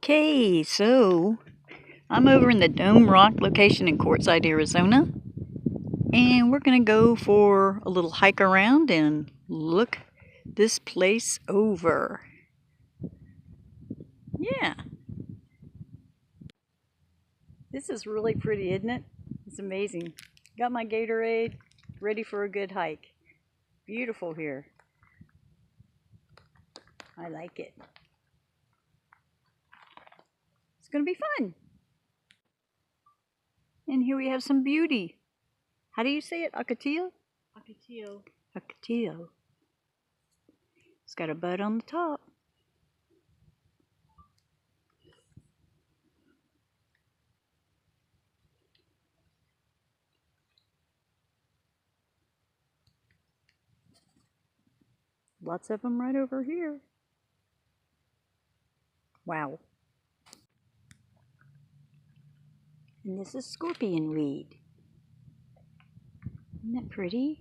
Okay, so I'm over in the Dome Rock location in Quartzsite, Arizona, and we're going to go for a little hike around and look this place over. Yeah. This is really pretty, isn't it? It's amazing. Got my Gatorade, ready for a good hike. Beautiful here. I like it. It's going to be fun. And here we have some beauty. How do you say it? Ocotillo? Ocotillo. Ocotillo. It's got a bud on the top. Lots of them right over here. Wow. And this is scorpion weed. Isn't that pretty?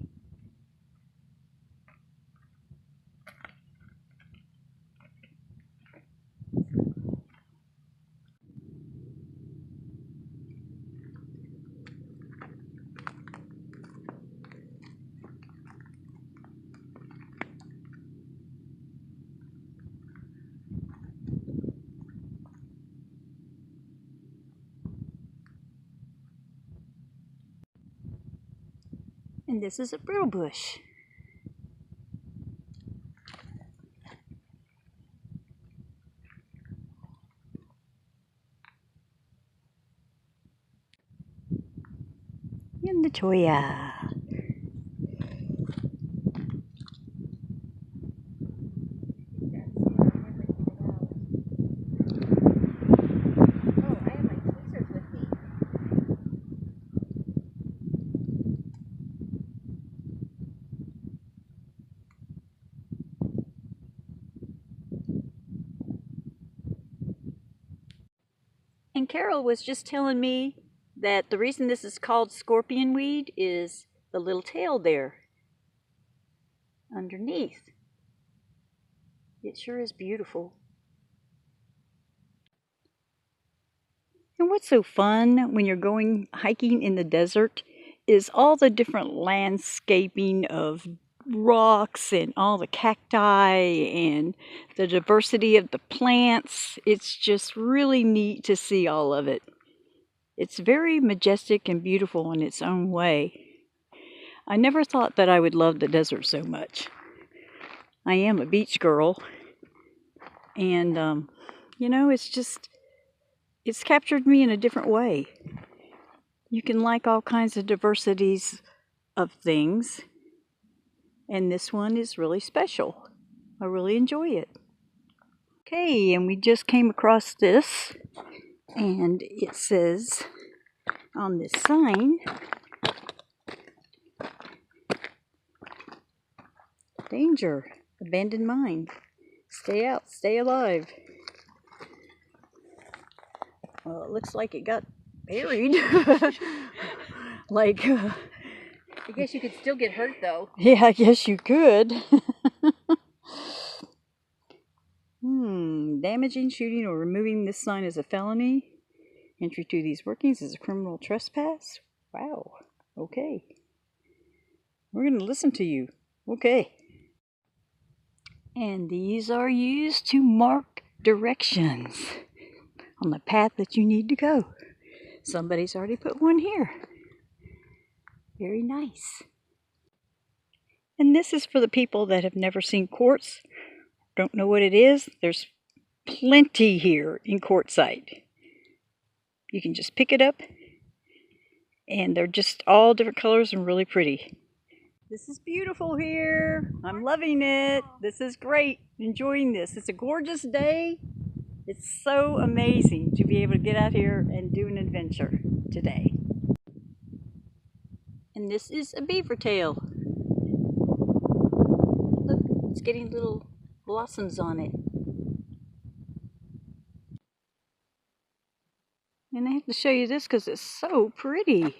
And this is a brittle bush. And the cholla. And Carol was just telling me that the reason this is called scorpion weed is the little tail there underneath. It sure is beautiful. And what's so fun when you're going hiking in the desert is all the different landscaping of rocks and all the cacti and the diversity of the plants. It's just really neat to see all of it. It's very majestic and beautiful in its own way. I never thought that I would love the desert so much. I am a beach girl, and you know, it's captured me in a different way. You can like all kinds of diversities of things, and this one is really special. I really enjoy it. Okay, and we just came across this, and it says on this sign, danger, abandoned mine, stay out, stay alive. Well, it looks like it got buried. Like, I guess you could still get hurt though. yeah, I guess you could. Damaging, shooting, or removing this sign is a felony. Entry to these workings is a criminal trespass. Wow. Okay. We're going to listen to you. Okay. And these are used to mark directions on the path that you need to go. Somebody's already put one here. Very nice. And this is for the people that have never seen quartz, don't know what it is. There's plenty here in Quartzsite. You can just pick it up, and they're just all different colors and really pretty. This is beautiful here. I'm loving it. This is great. Enjoying this. It's a gorgeous day. It's so amazing to be able to get out here and do an adventure today. And this is a beaver tail. Look, it's getting little blossoms on it. And I have to show you this because it's so pretty.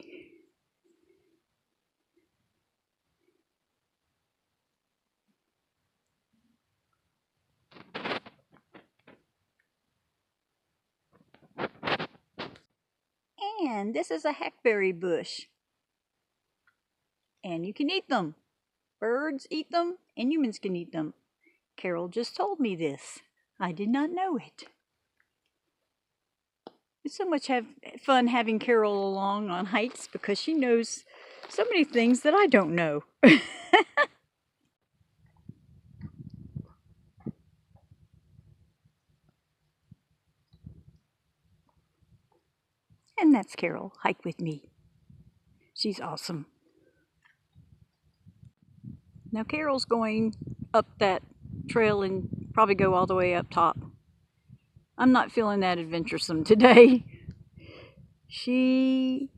And this is a hackberry bush. And you can eat them. Birds eat them, and humans can eat them. Carol just told me this. I did not know it. It's so much fun having Carol along on hikes because she knows so many things that I don't know. And that's Carol. Hike with me. She's awesome. Now Carol's going up that trail and probably go all the way up top. I'm not feeling that adventuresome today. She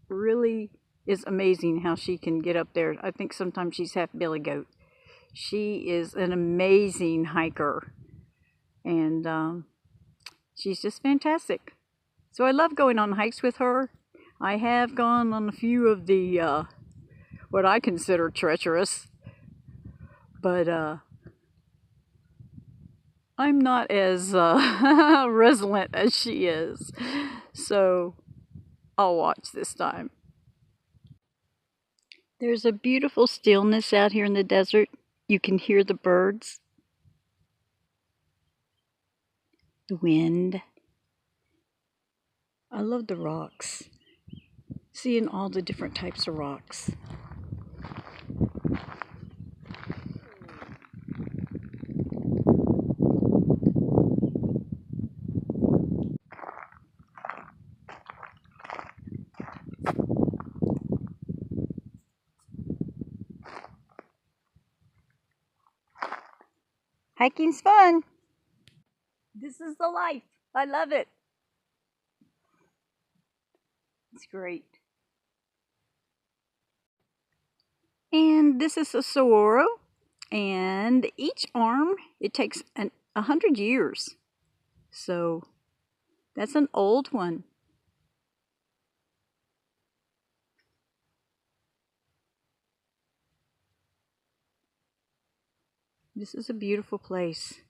really is amazing how she can get up there. I think sometimes she's half billy goat. She is an amazing hiker. And she's just fantastic. So I love going on hikes with her. I have gone on a few of the, what I consider treacherous. But I'm not as resilient as she is. So I'll watch this time. There's a beautiful stillness out here in the desert. You can hear the birds, the wind. I love the rocks. Seeing all the different types of rocks. Hiking's fun. This is the life. I love it. It's great. And this is a saguaro. And each arm, it takes 100 years. So that's an old one. This is a beautiful place.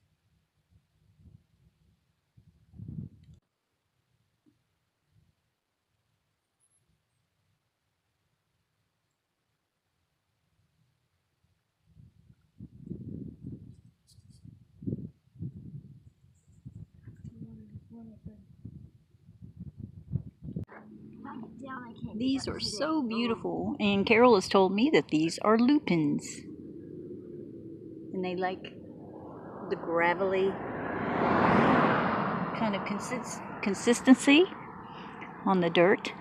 These are so beautiful, and Carol has told me that these are lupins. And they like the gravelly kind of consistency on the dirt.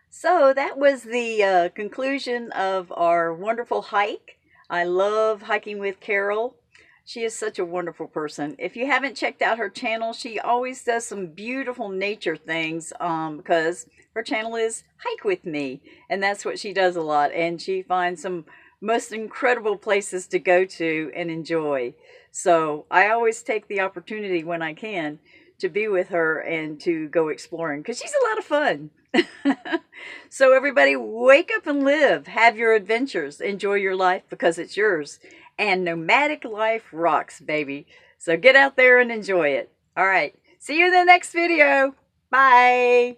So that was the conclusion of our wonderful hike. I love hiking with Carol. She is such a wonderful person. If you haven't checked out her channel, she always does some beautiful nature things because her channel is Hike With Me. And that's what she does a lot. And she finds some most incredible places to go to and enjoy. So I always take the opportunity when I can to be with her and to go exploring because she's a lot of fun. So everybody, wake up and live. Have your adventures. Enjoy your life because it's yours. And nomadic life rocks, baby. So get out there and enjoy it. All right. See you in the next video. Bye.